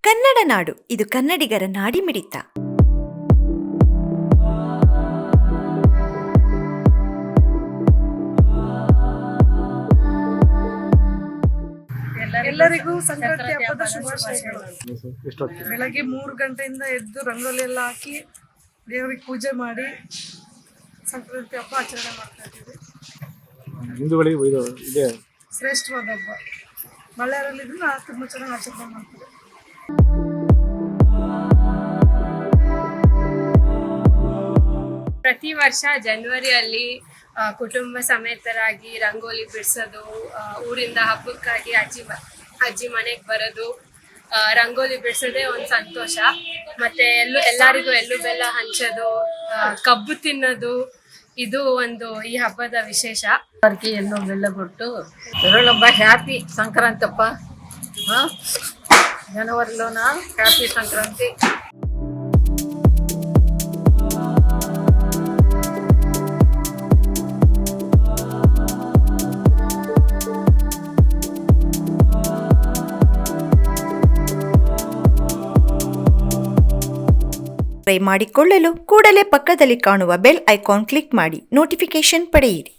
ಕನ್ನಡ ನಾಡು, ಇದು ಕನ್ನಡಿಗರ ನಾಡಿಮಿಡಿತ. ಎಲ್ಲರಿಗೂ ಸಂಕ್ರಾಂತಿ ಹಬ್ಬದ ಶುಭಾಶಯಗಳು. ಬೆಳಗ್ಗೆ 3 ಗಂಟೆಯಿಂದ ಎದ್ದು ರಂಗೋಲಿ ಎಲ್ಲ ಹಾಕಿ ದೇವರಿಗೆ ಪೂಜೆ ಮಾಡಿ ಸಂಕ್ರಾಂತಿ ಹಬ್ಬ ಆಚರಣೆ ಮಾಡ್ತಾ ಇದ್ದೀವಿ. ಹಿಂದೂಗಳಿಗೆ ಇದೆ ಶ್ರೇಷ್ಠವಾದ ಹಬ್ಬ. ಬಳ್ಳಾರಿಯಲ್ಲಿ ಇದನ್ನ ತುಂಬ ಚೆನ್ನಾಗಿ ಆಚರಣೆ ಮಾಡ್ತೀವಿ. ಪ್ರತಿ ವರ್ಷ ಜನವರಿಯಲ್ಲಿ ಕುಟುಂಬ ಸಮೇತರಾಗಿ ರಂಗೋಲಿ ಬಿಡಿಸೋದು, ಊರಿಂದ ಹಬ್ಬಕ್ಕಾಗಿ ಅಜ್ಜಿ ಮನೆಗೆ ಬರೋದು, ರಂಗೋಲಿ ಬಿಡಿಸೋದೇ ಒಂದು ಸಂತೋಷ. ಮತ್ತೆ ಎಲ್ಲರಿಗೂ ಎಳ್ಳು ಬೆಲ್ಲ ಹಂಚೋದು, ಕಬ್ಬು ತಿನ್ನೋದು, ಇದು ಒಂದು ಈ ಹಬ್ಬದ ವಿಶೇಷ. ಎಳ್ಳು ಬೆಲ್ಲ ಕೊಟ್ಟು ಎರಡೊಬ್ಬ ಹ್ಯಾಪಿ ಸಂಕ್ರಾಂತಿ ಹಬ್ಬ. ಜನವರಿలోన ಹ್ಯಾಪಿ ಸಂಕ್ರಾಂತಿ. ಮಾಡಿಕೊಳ್ಳಲು ಕೂಡಲೇ ಪಕ್ಕದಲ್ಲಿ ಕಾಣುವ ಬೆಲ್ ಐಕಾನ್ ಕ್ಲಿಕ್ ಮಾಡಿ ನೋಟಿಫಿಕೇಶನ್ ಪಡೆಯಿರಿ.